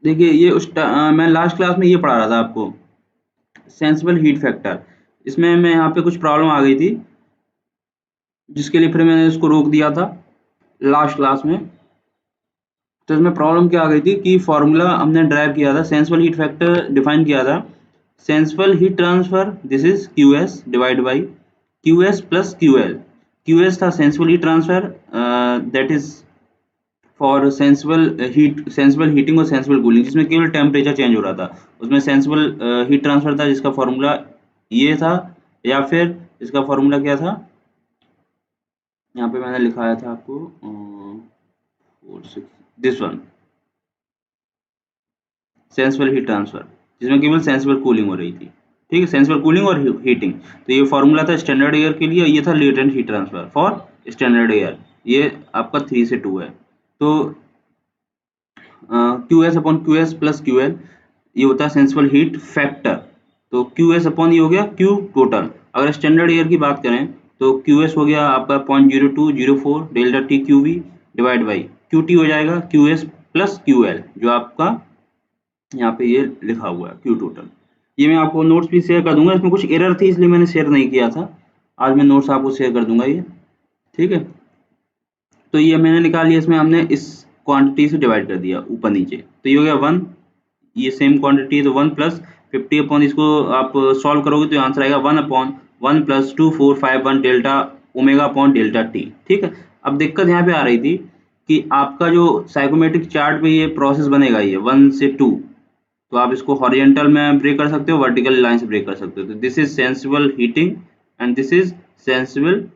देखिए ये मैं लास्ट क्लास में ये पढ़ा रहा था आपको, सेंसिबल हीट फैक्टर। इसमें मैं यहाँ पे कुछ प्रॉब्लम आ गई थी, जिसके लिए फिर मैंने इसको रोक दिया था लास्ट क्लास में। तो इसमें प्रॉब्लम क्या आ गई थी कि फॉर्मूला हमने ड्राइव किया था, सेंसिबल हीट फैक्टर डिफाइन किया था। Sensible heat transfer this is QS divide by QS plus QL। QS था sensible heat transfer, that is for sensible heating और सेंसिबल कूलिंग, जिसमें केवल टेम्परेचर चेंज हो रहा था। उसमें सेंसिबल हीट ट्रांसफर था, जिसका फॉर्मूला ये था, या फिर इसका फॉर्मूला क्या था, यहाँ पे मैंने लिखाया था आपको, this one, sensible heat transfer, जिसमें केवल सेंसिबल कूलिंग हो रही थी। ठीक है, सेंसिबल कूलिंग और हीटिंग। तो ये फॉर्मूला था स्टैंडर्ड एयर के लिए, ये था latent heat transfer for standard air. ये आपका 3 से 2 है। तो QS upon QS plus QL ये होता है सेंसिबल हीट फैक्टर। तो QS अपॉन ये हो गया Q टोटल। अगर स्टैंडर्ड एयर की बात करें तो QS हो गया आपका 0.0204 delta T QV divide by QT हो जाएगा QS प्लस QL, जो आपका यहाँ पे ये लिखा हुआ है Q टोटल। ये मैं आपको नोट्स भी शेयर कर दूंगा, इसमें कुछ एरर थी इसलिए मैंने शेयर नहीं किया था। आज मैं नोट्स आपको शेयर कर दूंगा ये। ठीक है, तो ये मैंने निकाल लिया, इसमें हमने इस क्वांटिटी से डिवाइड कर दिया ऊपर नीचे, तो ये हो गया 1। ये सेम क्वांटिटी है तो 1 प्लस 50 अपॉन, इसको आप सॉल्व करोगे तो आंसर आएगा 1 upon 1 plus 2451 delta omega upon delta T. ठीक है, अब दिक्कत यहाँ पे आ रही थी कि आपका जो साइकोमेट्रिक चार्ट पे ये प्रोसेस बनेगा, ये 1 से 2, तो आप इसको हॉरिजॉन्टल में ब्रेक कर सकते हो, वर्टिकल लाइन से ब्रेक कर सकते हो। तो this is sensible heating and this is sensible,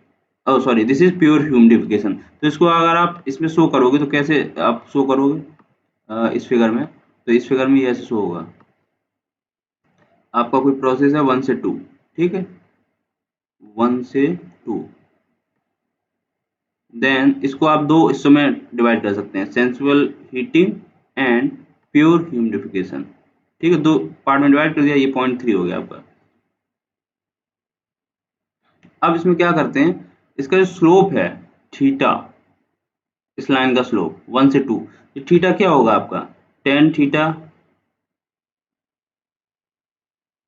oh sorry, this is pure humidification. तो इसको अगर आप इसमें शो करोगे तो कैसे आप शो करोगे, इस फिगर में, तो इस फिगर में ये ऐसे शो होगा, आपका कोई प्रोसेस है 1 से 2। ठीक है, 1 से 2, देन इसको आप दो हिस्सों में डिवाइड कर सकते हैं, sensible heating and pure humidification. ठीक है, दो पार्ट में डिवाइड कर दिया, ये 0.3 हो गया आपका। अब इसमें क्या करते हैं, इसका जो स्लोप है थीटा, इस लाइन का स्लोप 1 से 2, तो थीटा क्या होगा आपका, टेन थीटा।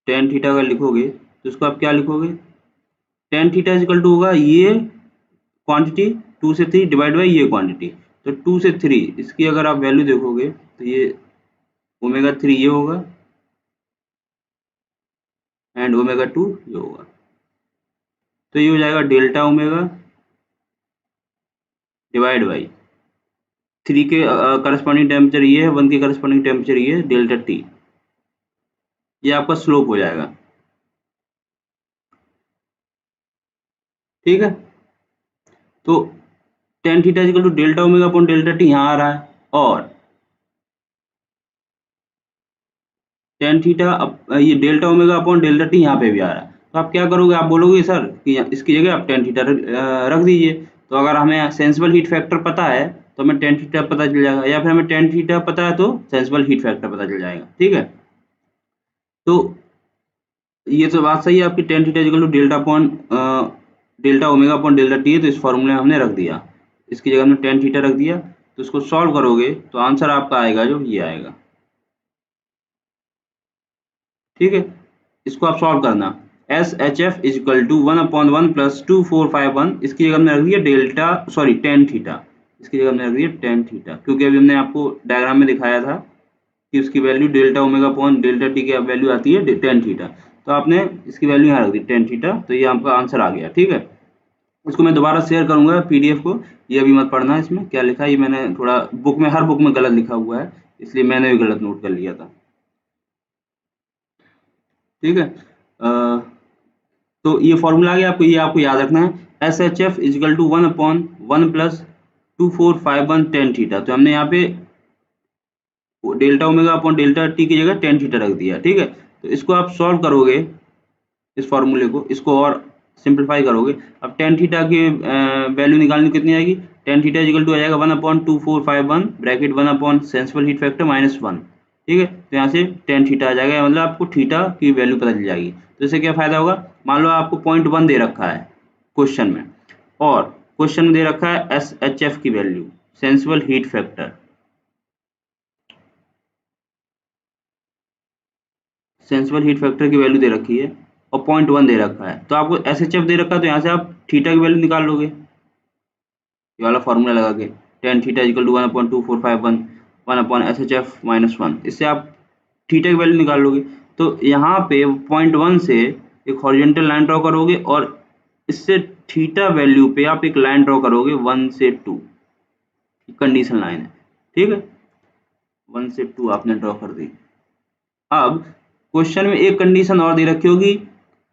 टेन थीटा अगर लिखोगे तो इसको आप क्या लिखोगे, टेन थीटा इक्वल टू होगा ये क्वांटिटी 2 से 3 डिवाइड बाई ये क्वांटिटी। तो 2 से 3 इसकी अगर आप वैल्यू देखोगे तो ये ओमेगा 3 ये होगा एंड ओमेगा 2 ये होगा। तो ये हो जाएगा डेल्टा ओमेगा डिवाइड बाई 3 के करस्पॉन्डिंग टेम्परेचर ये है, 1 के करस्पॉन्डिंग टेम्परेचर ये है, डेल्टा टी। ये आपका स्लोप हो जाएगा। ठीक है, तो tan theta equal to delta omega upon delta T यहाँ आ रहा है, और टेन थीटा ये delta omega upon delta T यहाँ पे भी आ रहा है। तो आप क्या करोगे, आप बोलोगे सर कि इसकी जगह आप टेन थीटा रख दीजिए। तो अगर हमें सेंसिबल हीट फैक्टर पता है तो हमें टेन थीटा पता चल जाएगा, या फिर हमें टेन थीटा पता है तो सेंसिबल हीट फैक्टर पता चल जाएगा। ठीक है, तो ये तो बात सही है आपकी, tan theta equal to delta upon delta omega upon delta T है, तो इस फॉर्मूले में हमने रख दिया, इसकी जगह हमने टेन थीटा रख दिया। तो इसको सॉल्व करोगे तो आंसर आपका आएगा जो ये आएगा। ठीक है, इसको आप सॉल्व करना, S H F is equal to 1/1 plus 2451, इसकी जगह हमने रख दिया डेल्टा, सॉरी टेन थीटा, इसकी जगह हमने रख दिया टेन थीटा, क्योंकि अभी हमने आपको डायग्राम में दिखाया था कि उसकी value delta omega upon delta T की वैल्यू आती है टेन थीटा। तो आपने इसकी वैल्यू यहाँ रख दी टेन थीटा, तो ये आपका आंसर आ गया। ठीक है, इसको मैं दोबारा शेयर करूंगा पीडीएफ को, ये अभी मत पढ़ना इसमें क्या लिखा है, ये मैंने थोड़ा बुक में, हर बुक में गलत लिखा हुआ है, इसलिए मैंने भी गलत नोट कर लिया था। ठीक है, तो ये फॉर्मूला आ गया आपको, ये आपको याद रखना है, S H F is equal to 1/1 plus 2451 tan theta. तो हमने यहाँ पे delta omega upon delta T की जगह टेन थीटा रख दिया। ठीक है, तो इसको आप सॉल्व करोगे, इस फॉर्मूले को, इसको और सिंप्लीफाई करोगे। अब टेन थीटा की वैल्यू निकालनी कितनी आएगी, टेन थीटा इजिकल टू आ जाएगा 1/2451 bracket 1 upon sensible heat factor -1। ठीक है, तो यहाँ से टेन थीटा आ जाएगा, मतलब आपको थीटा की वैल्यू पता चल जाएगी। तो इससे क्या फायदा होगा, मान लो आपको 0.1 दे रखा है क्वेश्चन में, और क्वेश्चन में दे रखा है एस एच एफ की value, sensible heat factor. Sensible heat factor की वैल्यू दे रखी है और 0.1 दे रखा है, तो आपको SHF दे रखा है, तो यहाँ से आप थीटा की वैल्यू निकाल लोगे, ये वाला फॉर्मूला लगा के tan theta equal to 1/2451 1/SHF-1, इससे आप थीटा की वैल्यू निकाल लोगे। तो यहाँ पे 0.1 से एक हॉरिजॉन्टल लाइन ड्रॉ करोगे और इससे थीटा वैल्यू पे आप एक लाइन ड्रॉ करोगे 1 से 2, कंडीशन लाइन है, ठीक है। 1 से 2 आपने ड्रॉ कर दी। अब क्वेश्चन में एक कंडीशन और दे रखी होगी,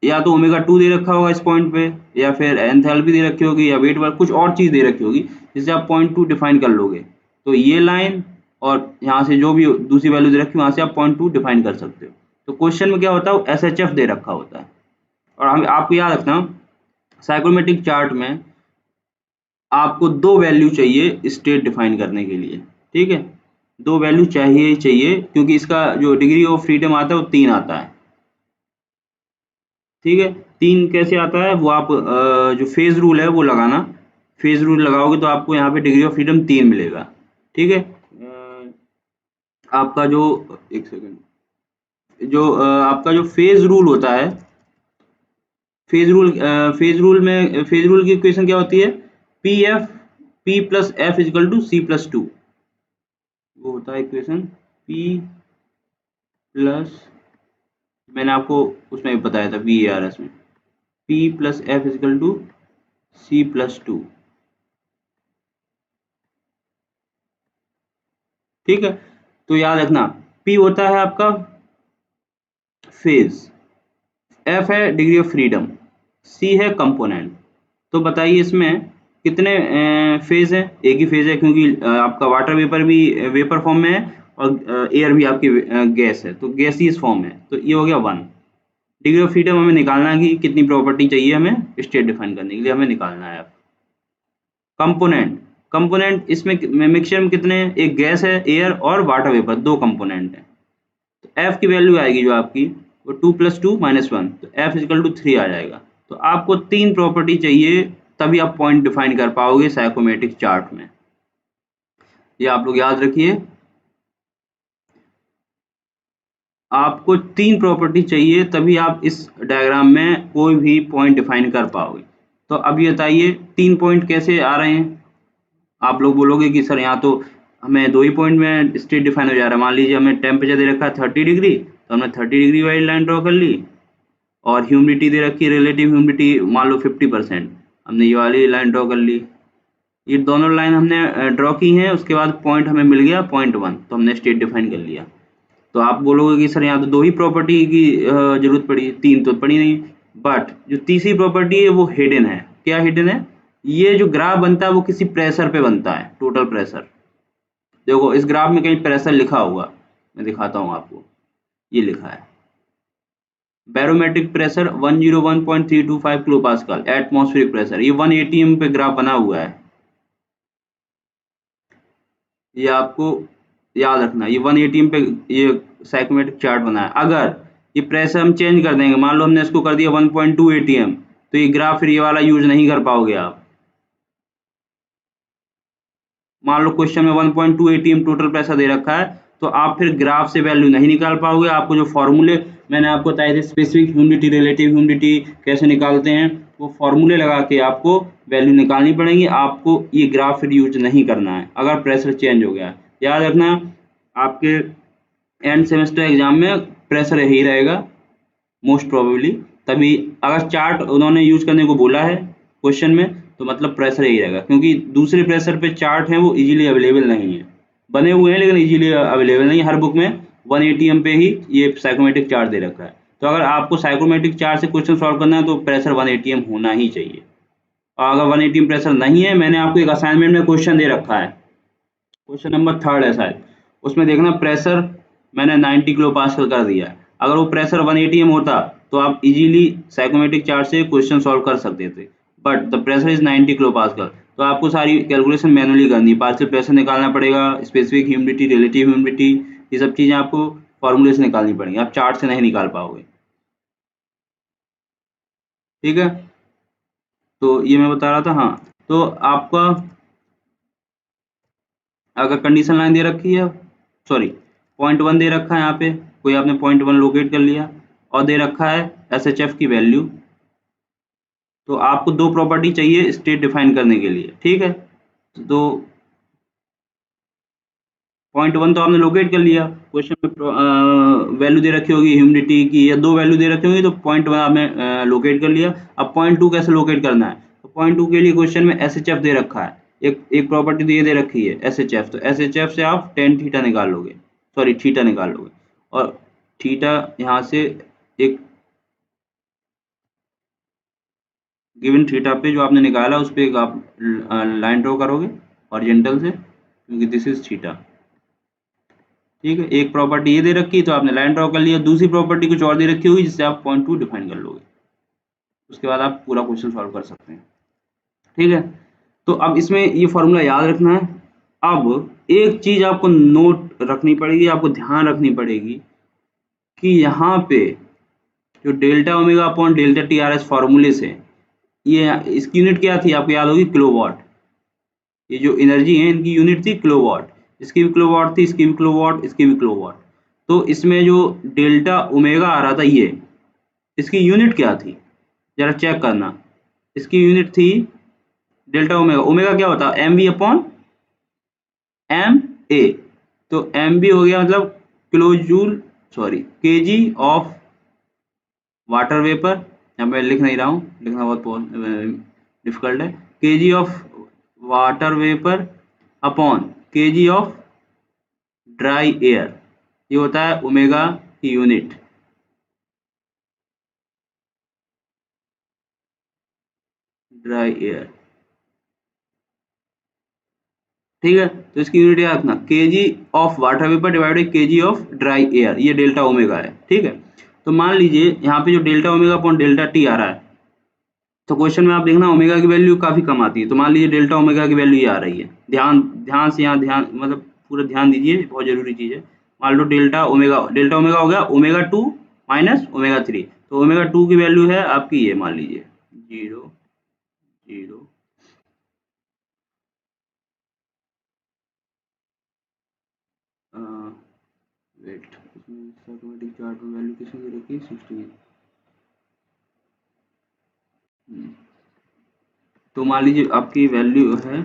या तो ओमेगा 2 दे रखा होगा इस पॉइंट पे, या फिर एंथैल्पी दे रखी होगी, या वेट वर्क, कुछ और चीज दे रखी होगी जिससे आप 0.2 डिफाइन कर लोगे। तो ये लाइन और यहाँ से जो भी दूसरी वैल्यू दे रखी है वहां से आप 0.2 डिफाइन कर सकते हो। तो क्वेश्चन में क्या होता है, SHF दे रखा होता है। और हम आपको याद रखना, साइक्रोमेट्रिक चार्ट में आपको 2 वैल्यू चाहिए स्टेट डिफाइन करने के लिए, ठीक है। 2 वैल्यू चाहिए ही चाहिए, क्योंकि इसका जो डिग्री ऑफ फ्रीडम आता है वो 3 आता है, ठीक है। 3 कैसे आता है वो आप जो फेज रूल है वो लगाना, फेज रूल लगाओगे तो आपको यहाँ पे डिग्री ऑफ फ्रीडम 3 मिलेगा, ठीक है। आपका जो एक सेकंड, जो आपका जो फेज रूल होता है, फेज रूल की इक्वेशन क्या होती है, P plus F is equal to C plus 2, वो होता है इक्वेशन P प्लस, मैंने आपको उसमें भी बताया था VARS में, P plus F is equal to C plus 2, ठीक है। तो याद रखना, P होता है आपका फेज, F है डिग्री ऑफ फ्रीडम, C है कंपोनेंट। तो बताइए इसमें कितने फेज है, एक ही फेज है, क्योंकि आपका वाटर वेपर भी वेपर फॉर्म में है और एयर भी आपकी गैस है, तो गैसियस फॉर्म है, तो ये हो गया 1। डिग्री ऑफ फ्रीडम हमें निकालना है कि कितनी प्रॉपर्टी चाहिए हमें स्टेट डिफाइन करने के लिए, हमें निकालना है। कंपोनेंट, कंपोनेंट इसमें मिक्सचर में कितने हैं, एक गैस है एयर और वाटर वेपर, 2 कंपोनेंट है। तो एफ की वैल्यू आएगी जो आपकी वो 2 + 2 - 1, तो एफ इजिकल टू 3 आ जाएगा। तो आपको 3 प्रॉपर्टी चाहिए तभी आप पॉइंट डिफाइन कर पाओगे साइकोमेट्रिक चार्ट में, ये आप लोग याद रखिए। आपको 3 प्रॉपर्टी चाहिए तभी आप इस डायग्राम में कोई भी पॉइंट डिफाइन कर पाओगे। तो अब ये बताइए 3 पॉइंट कैसे आ रहे हैं। आप लोग बोलोगे कि सर यहाँ तो हमें 2 ही पॉइंट में स्टेट डिफाइन हो जा रहा है। मान लीजिए हमें टेम्परेचर दे रखा है 30 डिग्री, तो हमने 30 डिग्री वाली लाइन ड्रॉ कर ली, और ह्यूमिडिटी दे रखी है, रिलेटिव ह्यूमिडिटी मान लो 50%, हमने ये वाली लाइन ड्रॉ कर ली। ये दोनों लाइन हमने ड्रॉ की हैं, उसके बाद पॉइंट हमें मिल गया 0.1, तो हमने स्टेट डिफाइन कर लिया। तो आप बोलोगे कि सर यहाँ तो 2 ही प्रॉपर्टी की जरूरत पड़ी, 3 तो पड़ी नहीं। बट जो तीसरी प्रॉपर्टी है वो हिडन है। क्या हिडन है, ये जो ग्राफ बनता है वो किसी प्रेशर पे बनता है, टोटल प्रेशर। देखो इस ग्राफ में कहीं प्रेशर लिखा होगा, मैं दिखाता हूँ आपको, ये लिखा है barometric pressure 101.325 kilo pascal, atmospheric pressure, ये 1 atm पे ग्राफ बना हुआ है, ये आपको याद रखना, ये 1 atm पे ये साइकोमेट्रिक चार्ट बना है। अगर ये प्रेशर हम चेंज कर देंगे, मान लो हमने इसको कर दिया 1.2 atm, तो ये ग्राफ फिर ये वाला यूज नहीं कर पाओगे आप। मान लो क्वेश्चन में 1.2 atm टोटल प्रेशर दे रखा है, तो आप फिर ग्राफ से वैल्यू नहीं निकाल पाओगे। आपको जो फॉर्मूले मैंने आपको बताए थे, स्पेसिफिक ह्यूमिडिटी, रिलेटिव ह्यूमिडिटी कैसे निकालते हैं, वो फॉर्मूले लगा के आपको वैल्यू निकालनी पड़ेगी। आपको ये ग्राफ फिर यूज नहीं करना है अगर प्रेशर चेंज हो गया। याद रखना, आपके एंड सेमेस्टर एग्जाम में प्रेशर यही रहेगा मोस्ट प्रोबेबली, तभी अगर चार्ट उन्होंने यूज करने को बोला है क्वेश्चन में, तो मतलब प्रेशर यही रहेगा, क्योंकि दूसरे प्रेशर पे चार्ट हैं वो इजीली अवेलेबल नहीं है, बने हुए हैं लेकिन इजीली अवेलेबल नहीं। हर बुक में 1 atm पे ही ये साइकोमेट्रिक चार्ट दे रखा है। तो अगर आपको साइकोमेट्रिक चार्ट से क्वेश्चन सॉल्व करना है तो प्रेशर 1 atm होना ही चाहिए। और अगर 1 atm प्रेशर नहीं है, मैंने आपको एक असाइनमेंट में क्वेश्चन दे रखा है, क्वेश्चन नंबर 3 है शायद, उसमें देखना प्रेशर मैंने 90 किलो पास्कल कर दिया है। अगर वो प्रेशर 1 atm होता तो आप इजीली साइकोमेट्रिक चार्ट से क्वेश्चन सॉल्व कर सकते थे, but the pressure is 90 kilo pascal, तो आपको सारी कैलकुलेशन मैनुअली करनी है, पार्शियल प्रेशर निकालना पड़ेगा, स्पेसिफिक ह्यूमिडिटी, रिलेटिव ह्यूमिडिटी, ये सब चीजें आपको फॉर्मूले से निकालनी पड़ेंगी, आप चार्ट से नहीं निकाल पाओगे, ठीक है। तो ये मैं बता रहा था। हाँ, तो आपका अगर कंडीशन लाइन दे रखी है, सॉरी 0.1 दे रखा है यहाँ पे, कोई आपने पॉइंट 1 लोकेट कर लिया और दे रखा है SHF की वैल्यू। तो आपको दो प्रॉपर्टी चाहिए स्टेट डिफाइन करने के लिए, ठीक है। तो पॉइंट 1 तो आपने लोकेट कर लिया, क्वेश्चन में वैल्यू दे रखी होगी ह्यूमिडिटी की, या दो वैल्यू दे रखी होगी, तो पॉइंट 1 आपने लोकेट कर लिया। अब पॉइंट 2 कैसे लोकेट करना है, तो पॉइंट 2 के लिए क्वेश्चन में SHF दे रखा है, एक प्रॉपर्टी तो ये दे रखी है SHF, तो SHF से आप टेन थीटा निकाल लोगे, सॉरी थीटा निकाल लोगे, और थीटा यहाँ से एक गिवन थीटा पे जो आपने निकाला उस पर एक आप लाइन ड्रॉ करोगे हॉरिजॉन्टल से, क्योंकि दिस इज थीटा, ठीक है। एक प्रॉपर्टी ये दे रखी है तो आपने लाइन ड्रॉ कर लिया, दूसरी प्रॉपर्टी कुछ और दे रखी होगी जिससे आप पॉइंट 2 डिफाइन कर लोगे, उसके बाद आप पूरा क्वेश्चन सॉल्व कर सकते हैं, ठीक है। तो अब इसमें ये फॉर्मूला याद रखना है। अब एक चीज आपको नोट रखनी पड़ेगी, आपको ध्यान रखनी पड़ेगी कि यहाँ पे जो delta omega upon delta T R S फॉर्मूले से, ये इसकी यूनिट क्या थी आपको याद होगी, किलोवाट। ये जो एनर्जी है इनकी यूनिट थी किलोवाट, इसकी भी किलोवाट थी, इसकी भी किलोवाट, इसकी भी किलोवाट। तो इसमें जो डेल्टा ओमेगा आ रहा था ये, इसकी यूनिट क्या थी जरा चेक करना। इसकी यूनिट थी डेल्टा ओमेगा, ओमेगा क्या होता है, M V upon M A. तो एम बी हो गया मतलब kilojoule, sorry KG of water vapour, यहाँ मैं लिख नहीं रहा हूँ, लिखना बहुत डिफिकल्ट है। KG of water vapour upon KG of dry air, ये होता है ओमेगा की यूनिट, ड्राई एयर, ठीक है। तो इसकी यूनिट याद रखना, kg of water vapour divide by kg of dry air, ये डेल्टा ओमेगा है, ठीक है। तो मान लीजिए यहाँ पे जो delta omega upon delta T आ रहा है, तो क्वेश्चन में आप देखना ओमेगा की वैल्यू काफी कम आती है, तो मान लीजिए डेल्टा ओमेगा की वैल्यू ये आ रही है, ध्यान ध्यान से यहाँ ध्यान मतलब पूरा ध्यान दीजिए, बहुत जरूरी चीज है। मान लो डेल्टा ओमेगा हो गया ओमेगा 2 माइनस ओमेगा 3, तो ओमेगा 2 की वैल्यू है आपकी ये, मान लीजिए 0 0 वेट, इसमें ऑटोमेटिक चार्ट में वैल्यू किसने दे रखी है 16। तो मान लीजिए आपकी वैल्यू है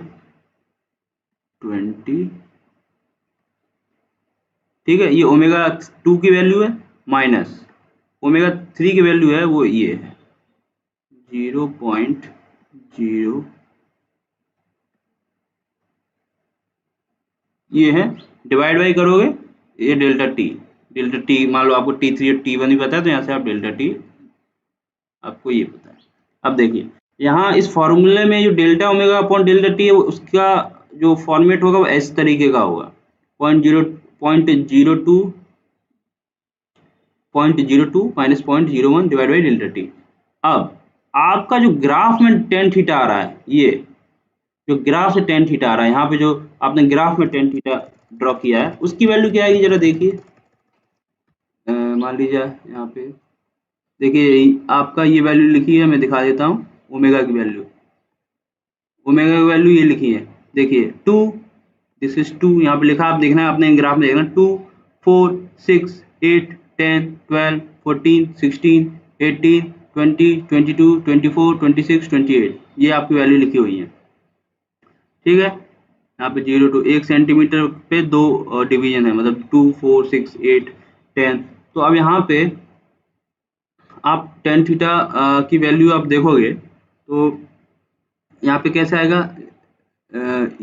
20, ठीक है। ये ओमेगा 2 की वैल्यू है, माइनस ओमेगा 3 की वैल्यू है वो ये है 0.0, ये है, डिवाइड बाई करोगे ये डेल्टा टी मान लो आपको T3 और T1 भी पता है, तो यहाँ से आप डेल्टा टी आपको ये पता है। अब देखिए यहाँ इस फॉर्मूले में जो delta omega upon delta T है उसका जो फॉर्मेट होगा वो इस तरीके का होगा, 0.02 minus 0.01 divide by delta T. अब आपका जो ग्राफ में टेन थीटा आ रहा है, ये जो ग्राफ से टेन थीटा आ रहा है, यहाँ पे जो आपने ग्राफ में टेन थीटा ड्रॉ किया है उसकी वैल्यू क्या आएगी जरा देखिए। मान लीजिए यहाँ पे देखिए आपका ये वैल्यू लिखी है, मैं दिखा देता हूँ ओमेगा की वैल्यू, ओमेगा की वैल्यू ये लिखी है, देखिए 2, दिस इज 2, यहाँ पे लिखा, आप देखना है अपने ग्राफ में देखना 2 4 6 8 10 12 14 16 18 20 22 24 26 28, ये आपकी वैल्यू लिखी हुई है, ठीक है। यहाँ पे 0 टू 1 सेंटीमीटर पे दो डिवीजन है, मतलब 2 4 6 8 10। तो अब यहाँ पे आप टेन थीटा की वैल्यू आप देखोगे तो यहाँ पे कैसे आएगा,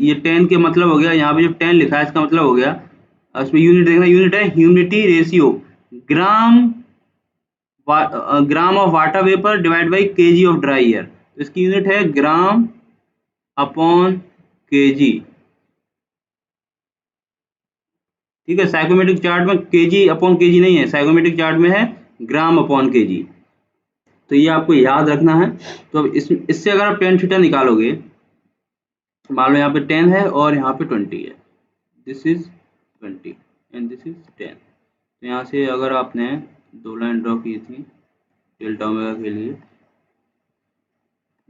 ये टेन के मतलब हो गया, यहाँ पे जो टेन लिखा है इसका मतलब हो गया, इसमें यूनिट देखना, यूनिट है humidity ratio, gram gram of water vapour divide by kg of dry air, तो इसकी यूनिट है ग्राम अपॉन केजी, ठीक है। साइकोमेट्रिक चार्ट में केजी अपॉन केजी नहीं है, साइकोमेट्रिक चार्ट में है ग्राम अपॉन केजी, तो ये आपको याद रखना है। तो अब इससे अगर आप टेन थीटा निकालोगे, मान लो यहाँ पे 10 है और यहाँ पे 20 है, this is 20 and this is 10, तो यहाँ से अगर आपने दो लाइन ड्रॉ की थी डेल्टा ओमेगा के लिए,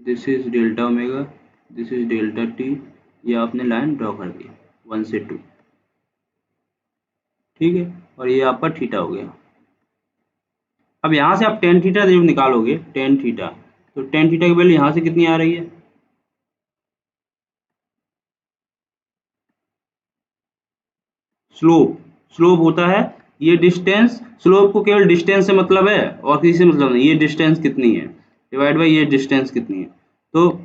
this is delta omega, this is delta T, ये आपने लाइन ड्रॉ कर दी 1 से 2, ठीक है, और ये आपका थीटा हो गया। अब यहाँ से आप टेन थीटा जब निकालोगे, टेन थीटा, तो टेन थीटा की वैल्यू यहाँ से कितनी आ रही है, स्लोप, स्लोप होता है ये डिस्टेंस, स्लोप को केवल डिस्टेंस से मतलब है और किसी से मतलब नहीं, ये डिस्टेंस कितनी है डिवाइड बाई ये डिस्टेंस कितनी है। तो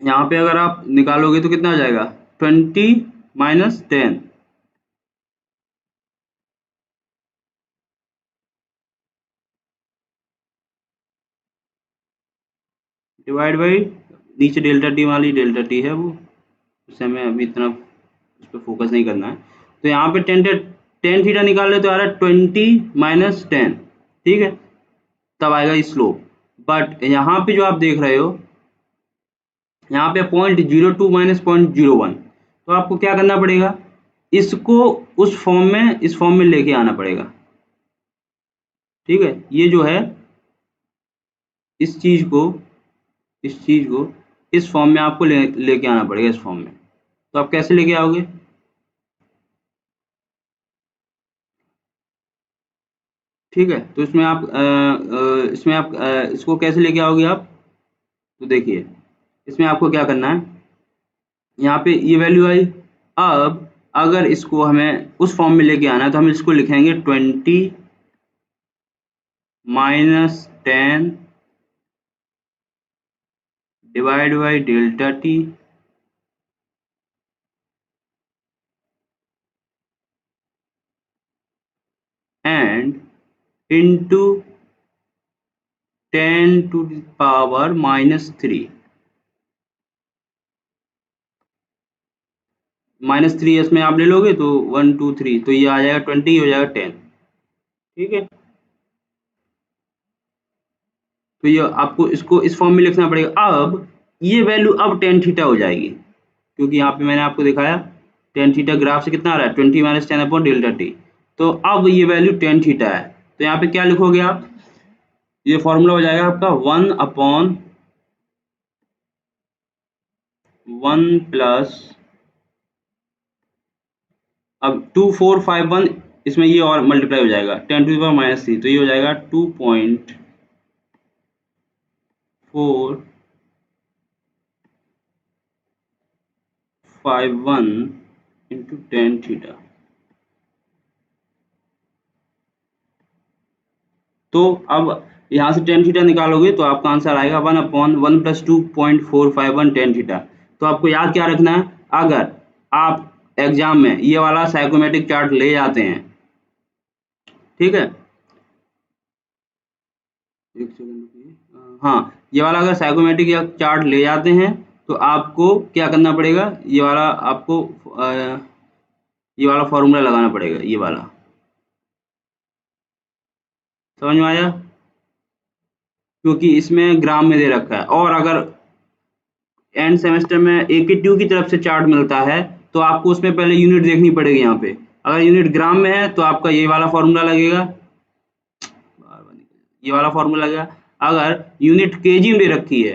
यहाँ पे अगर आप निकालोगे तो कितना आ जाएगा, 20 माइनस 10, डिवाइड बाई नीचे डेल्टा टी वाली डेल्टा टी है वो, उससे हमें अभी इतना उस पर फोकस नहीं करना है। तो यहाँ पे टेन थीटा निकाल ले तो आ रहा है 20 - 10, ठीक है, तब आएगा स्लोप। बट यहाँ पे जो आप देख रहे हो, यहाँ पे 0.02 माइनस 0.01, तो आपको क्या करना पड़ेगा, इसको उस फॉर्म में, इस फॉर्म में लेके आना पड़ेगा। ठीक है, ये जो है इस चीज को, इस चीज को इस फॉर्म में आपको लेके आना पड़ेगा, इस फॉर्म में। तो आप कैसे लेके आओगे, ठीक है, तो इसमें आप इसको कैसे लेके आओगे आप, तो देखिए इसमें आपको क्या करना है, यहाँ पे ये वैल्यू आई। अब अगर इसको हमें उस फॉर्म में लेके आना है तो हम इसको लिखेंगे 20 minus 10 divide by delta T and into 10⁻³ -3 इसमें आप ले लोगे तो 1 2 3, तो ये आ जाएगा 20, ये हो जाएगा 10, ठीक है। तो ये आपको इसको इस फॉर्म में लिखना पड़ेगा। अब ये वैल्यू अब टेन थीटा हो जाएगी, क्योंकि यहाँ पे मैंने आपको दिखाया टेन थीटा ग्राफ से कितना आ रहा है, 20 - 10 अपॉन डेल्टा टी। तो अब ये वैल्यू टेन थीटा है, तो यहाँ पे क्या लिखोगे आप, ये फॉर्मूला हो जाएगा आपका 1/1 प्लस, अब 2451, इसमें ये और मल्टीप्लाई हो जाएगा 10⁻³ तो ये हो जाएगा 2.451 इंटू टेन थीटा। तो अब यहाँ से टेन थीटा निकालोगे तो आपका आंसर आएगा 1/1 प्लस 2.451 टेन थीटा। तो आपको याद क्या रखना है, अगर आप एग्जाम में ये वाला साइकोमेट्रिक चार्ट ले जाते हैं, ठीक है, एक सेकंड, हाँ, ये वाला अगर साइकोमेट्रिक या चार्ट ले जाते हैं तो आपको क्या करना पड़ेगा, ये वाला आपको ये वाला फॉर्मूला लगाना पड़ेगा, ये वाला, समझ में आया, क्योंकि इसमें ग्राम में दे रखा है। और अगर एंड सेमेस्टर में AQ की तरफ से चार्ट मिलता है तो आपको उसमें पहले यूनिट देखनी पड़ेगी। यहाँ पे अगर यूनिट ग्राम में है तो आपका ये वाला फॉर्मूला लगेगा, ये वाला फॉर्मूला लगेगा। अगर यूनिट केजी में दे रखी है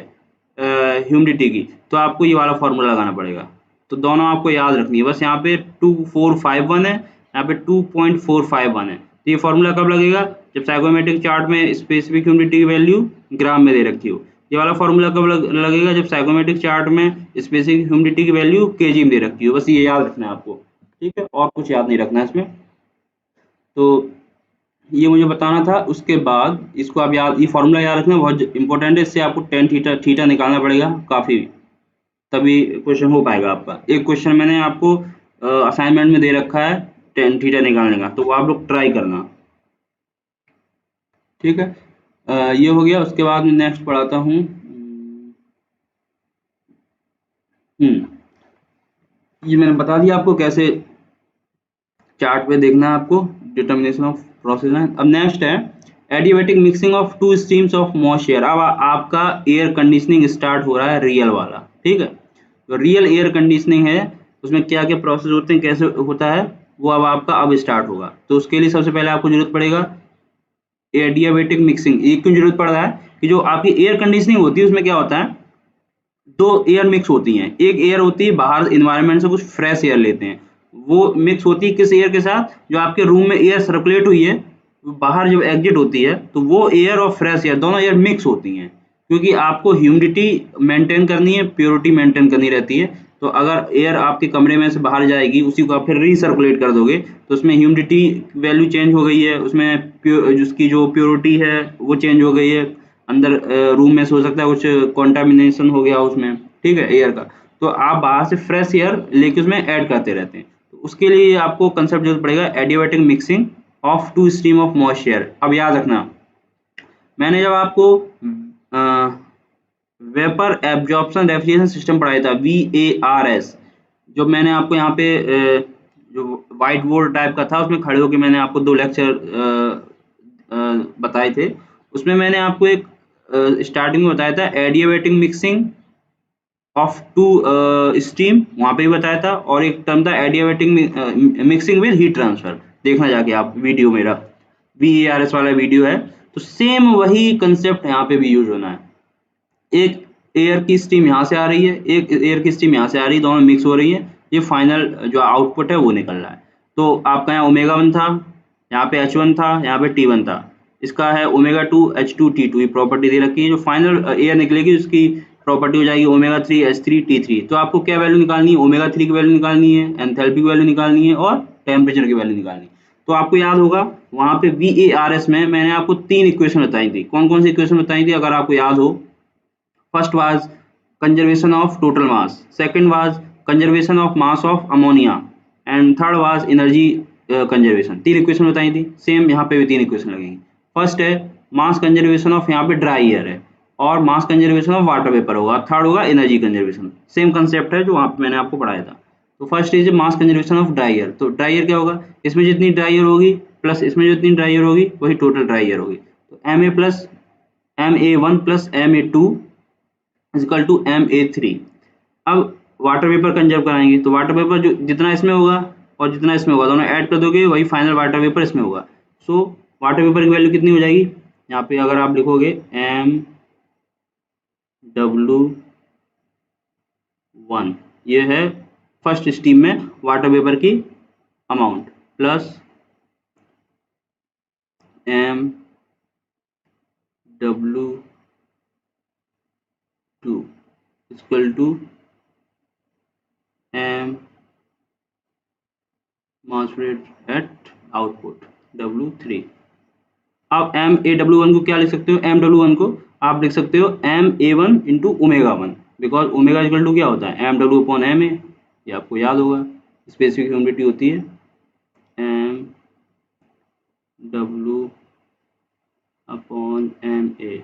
ह्यूमिडिटी की, तो आपको ये वाला फॉर्मूला लगाना पड़ेगा। तो दोनों आपको याद रखनी है, बस यहाँ पे 2451 है, यहाँ पे 2.451 है। तो ये फॉर्मूला कब लगेगा, जब साइकोमेट्रिक चार्ट में स्पेसिफिक ह्यूमिडिटी की वैल्यू ग्राम में दे रखी हो। ये वाला फॉर्मूला कब लगेगा, जब साइकोमेट्रिक चार्ट में स्पेसिफिक ह्यूमिडिटी की वैल्यू केजी में दे रखी हो। बस ये याद रखना है आपको, ठीक है, और कुछ याद नहीं रखना है इसमें। तो ये मुझे बताना था। उसके बाद इसको आप याद, ये फॉर्मूला याद रखना बहुत इंपॉर्टेंट है, इससे आपको टेन थीटा निकालना पड़ेगा काफ़ी, तभी क्वेश्चन हो पाएगा आपका। एक क्वेश्चन मैंने आपको असाइनमेंट में दे रखा है टेन थीटा निकालने का, तो वो आप लोग ट्राई करना, ठीक है। ये हो गया। उसके बाद मैं नेक्स्ट पढ़ाता हूँ। ये मैंने बता दिया आपको कैसे चार्ट पे देखना है आपको, डिटर्मिनेशन ऑफ प्रोसेस है। अब नेक्स्ट है adiabatic mixing of two streams of moisture. अब आपका एयर कंडीशनिंग स्टार्ट हो रहा है, रियल वाला, ठीक है। तो रियल एयर कंडीशनिंग है, उसमें क्या क्या प्रोसेस होते हैं, कैसे होता है, वो अब आपका अब स्टार्ट होगा। तो उसके लिए सबसे पहले आपको जरूरत पड़ेगा एडियाबैटिक मिक्सिंग। ये क्यों जरूरत पड़ रहा है कि जो आपकी एयर कंडीशनिंग होती है उसमें क्या होता है, दो एयर मिक्स होती हैं। एक एयर होती है बाहर इन्वायरमेंट से कुछ फ्रेश एयर लेते हैं, वो मिक्स होती है किस एयर के साथ, जो आपके रूम में एयर सर्कुलेट हुई है, बाहर जब एग्जिट होती है तो वो एयर और फ्रेश एयर दोनों एयर मिक्स होती हैं, क्योंकि आपको ह्यूमिडिटी मेंटेन करनी है, प्योरिटी मेंटेन करनी रहती है। तो अगर एयर आपके कमरे में से बाहर जाएगी, उसी को आप फिर रीसर्कुलेट कर दोगे, तो उसमें ह्यूमिडिटी वैल्यू चेंज हो गई है, उसमें जिसकी जो प्योरिटी है वो चेंज हो गई है, अंदर रूम में से हो सकता है कुछ कॉन्टामिनेशन हो गया उसमें, ठीक है, एयर का। तो आप बाहर से फ्रेश एयर लेके उसमें ऐड करते रहते हैं। तो उसके लिए आपको कंसेप्ट जरूरत पड़ेगा adiabatic mixing of two stream of moisture. अब याद रखना, मैंने जब आपको वेपर एब्जॉर्प्शन रेफ्रिजरेशन सिस्टम पढ़ाया था, VARS, जो मैंने आपको यहाँ पे जो व्हाइट बोर्ड टाइप का था उसमें खड़े होकर मैंने आपको 2 लेक्चर बताए थे। उसमें मैंने आपको एक स्टार्टिंग में बताया था adiabatic mixing of two stream, वहाँ पे भी बताया था, और एक टर्म था adiabatic mixing with heat transfer. देखना जाके आप वीडियो, मेरा VARS वाला वीडियो है। तो सेम वही कंसेप्ट यहाँ पे भी यूज होना है। एक एयर की स्टीम यहाँ से आ रही है, एक एयर की स्टीम यहाँ से आ रही है, दोनों मिक्स हो रही है, ये फाइनल जो आउटपुट है वो निकल रहा है। तो आपका यहाँ ओमेगा 1 था, यहाँ पे H1 था, यहाँ पे T1 था, इसका है ओमेगा 2 H2 T2, ये प्रॉपर्टी दे रखी है। जो फाइनल एयर निकलेगी उसकी प्रॉपर्टी हो जाएगी ओमेगा 3 H3 T3। तो आपको क्या वैल्यू निकालनी है, ओमेगा 3 की वैल्यू निकालनी है, एंथैल्पी की वैल्यू निकालनी है, और टेम्परेचर की वैल्यू निकालनी है। तो आपको याद होगा वहाँ पे VARS में मैंने आपको 3 इक्वेशन बताई थी। कौन कौन सी इक्वेशन बताई थी अगर आपको याद हो? First was conservation of total mass, second was conservation of mass of ammonia, and third was energy conservation। 3 equation बताई थी, सेम यहाँ पे भी 3 इक्वेशन लगेंगी। फर्स्ट है मास कंजर्वेशन ऑफ, यहाँ पे ड्राई एयर है, और मास कंजर्वेशन ऑफ वाटर वेपर होगा, थर्ड होगा एनर्जी कंजर्वेशन। सेम कंसेप्ट है जो वहाँ पे मैंने आपको पढ़ाया था। तो first is mass conservation of dry air. तो ड्राई एयर क्या होगा, इसमें जितनी ड्राई एयर होगी प्लस इसमें जितनी ड्राई एयर होगी वही टोटल ड्राई एयर होगी। तो MA1 plus MA2 equal to MA3। अब वाटर वेपर कंजर्व कराएंगे, तो वाटर वेपर जो जितना इसमें होगा और जितना इसमें होगा दोनों ऐड कर दोगे, वही फाइनल वाटर वेपर इसमें होगा। सो वाटर वेपर की वैल्यू कितनी हो जाएगी, यहाँ पे अगर आप लिखोगे MW1, ये है फर्स्ट स्टीम में वाटर वेपर की amount, plus MW2 equal to M mass rate at output W3। आप MAW1 को क्या लिख सकते हो, MW1 को आप लिख सकते हो MA1 into omega 1, because omega equal to क्या होता है MW अपॉन MA, ये आपको याद होगा, स्पेसिफिक ह्यूमिडिटी होती है MW अपॉन MA,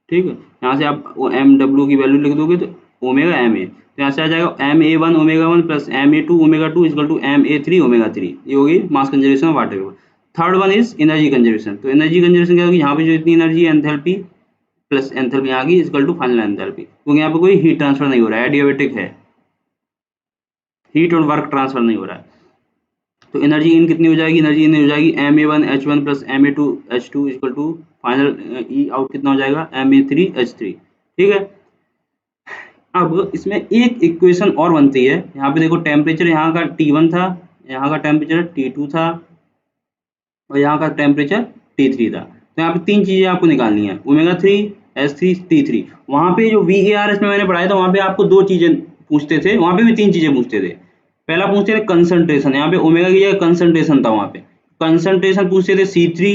ठीक है। यहाँ से आप MW की वैल्यू लिख दोगे तो ओमेगा MA, तो यहाँ से आ जाएगा MA1 omega 1 plus MA2 omega 2 equal to MA3 omega 3। ये होगी mass conservation of water vapour. Third one is energy conservation. तो एनर्जी कंजर्वेशन क्या होगी, यहाँ पे जो इतनी एनर्जी एंथैल्पी प्लस एंथैल्पी आ गई इक्वल टू फाइनल एंथैल्पी, क्योंकि यहाँ पे कोई हीट ट्रांसफर नहीं हो रहा है, एडियाबैटिक है, हीट और वर्क ट्रांसफर नहीं हो रहा है। तो एनर्जी इन कितनी हो जाएगी, एनर्जी इन हो जाएगी MA1 H1 plus MA2 H2 equal to final E out कितना हो जाएगा MA3 H3, ठीक है। अब इसमें एक इक्वेशन और बनती है, यहाँ पे देखो टेम्परेचर यहाँ का T1 था, यहाँ का टेम्परेचर T2 था, और यहाँ का टेम्परेचर T3 था। तो यहाँ पे 3 चीजें आपको निकालनी है, ओमेगा 3 H3 T3। वहाँ पे जो VARS में मैंने पढ़ाया था वहाँ पे आपको 2 चीजें पूछते थे, वहाँ पे भी 3 चीजें पूछते थे। पहला पूछते थे कंसंट्रेशन, यहाँ पे ओमेगा की जगह कंसंट्रेशन था, वहाँ पे कंसंट्रेशन पूछते थे C3,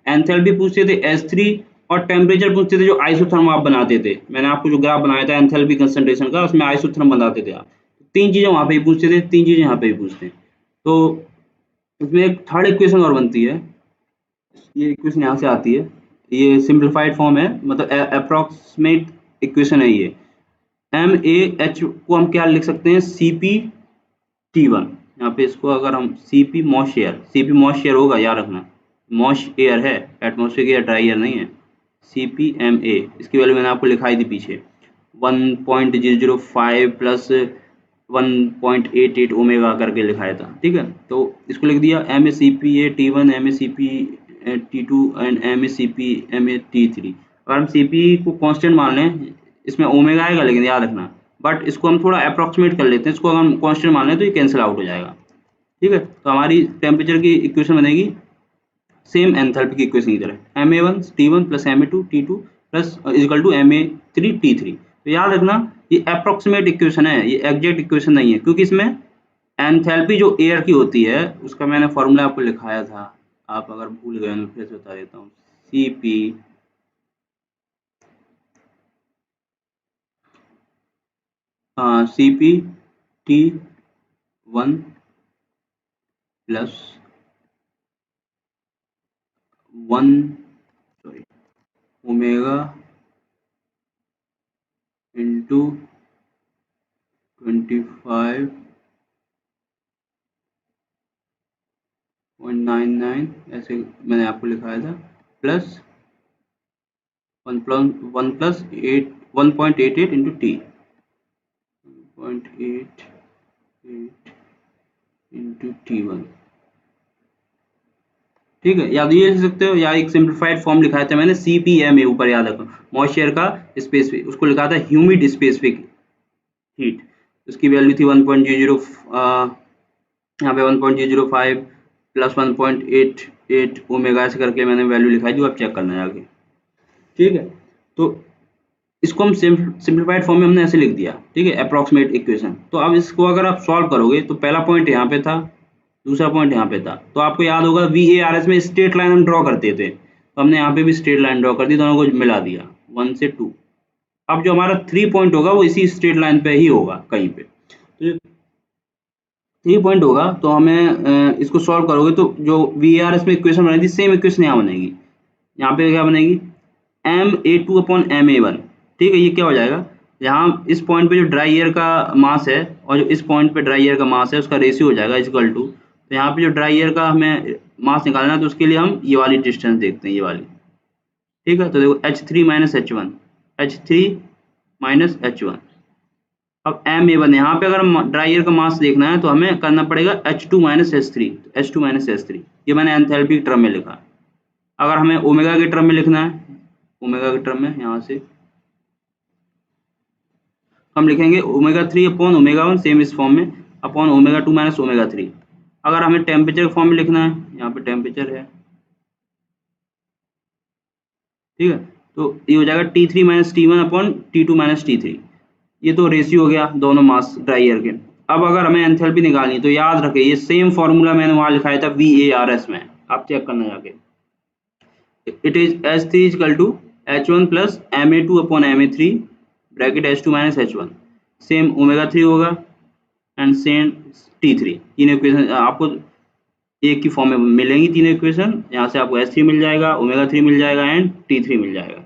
एंथैल्पी पूछते थे H3, और टेम्परेचर पूछते थे जो आइसोथर्म आप बनाते थे। मैंने आपको जो ग्राफ बनाया था एंथैल्पी कंसंट्रेशन का, उसमें आइसोथर्म बनाते थे आप। 3 चीजें वहाँ पे ही पूछते थे, 3 चीजें यहाँ पे भी पूछते हैं। तो इसमें एक थर्ड इक्वेशन और बनती है, ये इक्वेशन यहाँ से आती है, ये सिंप्लीफाइड फॉर्म है, मतलब अप्रोक्सीमेट इक्वेशन है ये। MAH को हम क्या लिख सकते हैं, CpT1। यहाँ पे इसको अगर हम CP मॉइस्चर होगा, याद रखना मॉइस्ट एयर है, एटमॉस्फेरिक एयर, ड्राई एयर नहीं है। CpMA, इसकी वैल्यू मैंने आपको लिखाई थी पीछे, 1.005 प्लस 1.88 ओमेगा करके लिखाया था, ठीक है। तो इसको लिख दिया MACPA-T1 MACP-T2 एंड MACP-MA-T3। अगर हम CP को कांस्टेंट मान लें, इसमें ओमेगा आएगा लेकिन याद रखना बट इसको हम थोड़ा अप्रोक्सीमेट कर लेते हैं, इसको अगर हम कांस्टेंट मान लें तो ये कैंसिल आउट हो जाएगा। ठीक है, तो हमारी टेम्परेचर की इक्वेशन बनेगी सेम एंथैल्पी की इक्वेशन की तरह, Ma1 T1 plus Ma2 T2 plus equal to Ma3 T3। तो याद रखना ये अप्रोक्सीमेट इक्वेशन है, ये एग्जैक्ट इक्वेशन नहीं है, क्योंकि इसमें एंथैल्पी जो एयर की होती है उसका मैंने फॉर्मूला आपको लिखाया था, आप अगर भूल गए तो फिर से बता देता हूँ। Cp T1 plus 1 omega into 25.99 ऐसे मैंने आपको लिखाया था, plus 1.88 into T, 1.88 into T1। ठीक है, या तो ये लिख सकते हो या एक सिंप्लीफाइड फॉर्म लिखाया था मैंने CPMA, ऊपर याद रखो मॉइस्चर का स्पेसिफिक, उसको लिखा था ह्यूमिड स्पेसिफिक हीट, उसकी वैल्यू थी 1.00, यहाँ पे 1.005 प्लस 1.88 ओमेगा ऐसे करके मैंने वैल्यू लिखाई, जो आप चेक करना है आगे। ठीक है, तो इसको हम सिंप्लीफाइड फॉर्म में हमने ऐसे लिख दिया। ठीक है, अप्रॉक्सीमेट इक्वेशन। तो अब इसको अगर आप सॉल्व करोगे तो पहला पॉइंट यहाँ पे था, दूसरा पॉइंट यहाँ पे था, तो आपको याद होगा VARS में स्ट्रेट लाइन हम ड्रॉ करते थे, तो हमने यहाँ पे भी स्ट्रेट लाइन ड्रॉ कर दी, दोनों को मिला दिया 1 से 2। अब जो हमारा 3 पॉइंट होगा वो इसी स्ट्रेट लाइन पे ही होगा कहीं पे, तो 3 पॉइंट होगा, तो हमें इसको सॉल्व करोगे तो जो VARS में इक्वेशन बनेगी सेम इक्वेशन यहाँ बनेगी। यहाँ पे क्या बनेगी, Ma2 अपॉन Ma1। ठीक है, ये क्या हो जाएगा, यहाँ इस पॉइंट पे जो ड्राई एयर का मास है और जो इस पॉइंट पे ड्राई एयर का मास है उसका रेशियो हो जाएगा इक्वल टू, तो यहाँ पे जो ड्राई एयर का हमें मास निकालना है तो उसके लिए हम ये वाली डिस्टेंस देखते हैं, ये वाली। ठीक है, तो देखो H3 minus H1, H3 minus H1। अब Ma1 यहाँ पे अगर हम ड्राई एयर का मास देखना है तो हमें करना पड़ेगा H2 minus H3, H2 minus H3, ये मैंने एंथैल्पी के टर्म में लिखा। अगर हमें ओमेगा के टर्म में लिखना है, ओमेगा के टर्म में यहाँ से हम लिखेंगे ओमेगा 3 अपॉन ओमेगा 1, सेम इस फॉर्म में, अपॉन ओमेगा 2 माइनस ओमेगा 3। अगर हमें टेम्परेचर के फॉर्म में लिखना है, यहाँ पे टेम्परेचर है। ठीक है, तो ये हो जाएगा T3 minus T1 upon T2 minus T3। ये तो रेशियो हो गया दोनों मास ड्राई एयर के। अब अगर हमें एंथैल्पी निकालनी है तो याद रखें ये सेम फॉर्मूला मैंने वहां लिखाया था VARS में, आप चेक करना जाके। It is H3 equal to H1 plus Ma2 upon Ma3 bracket H2 minus H1, same omega 3 होगा एंड सेम T3। तीन इक्वेशन आपको एक की फॉर्म में मिलेंगी, तीनों इक्वेशन। यहाँ से आपको H3 मिल जाएगा, ओमेगा 3 मिल जाएगा एंड T3 मिल जाएगा।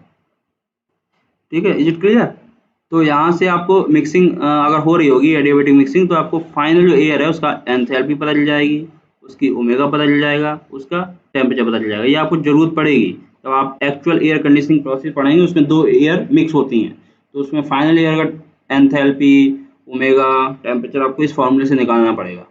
ठीक है, इज इट क्लियर। तो यहाँ से आपको मिक्सिंग अगर हो रही होगी एडियाबेटिक मिक्सिंग, तो आपको फाइनल जो एयर है उसका एंथैल्पी पता चल जाएगी, उसकी ओमेगा पता चल जाएगा, उसका टेम्परेचर पता चल जाएगा। ये आपको जरूरत पड़ेगी जब आप एक्चुअल एयर कंडीशनिंग प्रोसेस पढ़ेंगे, उसमें 2 एयर मिक्स होती हैं, तो उसमें फाइनल एयर का एंथैल्पी, ओमेगा, टेम्परेचर आपको इस फॉर्मूले से निकालना पड़ेगा।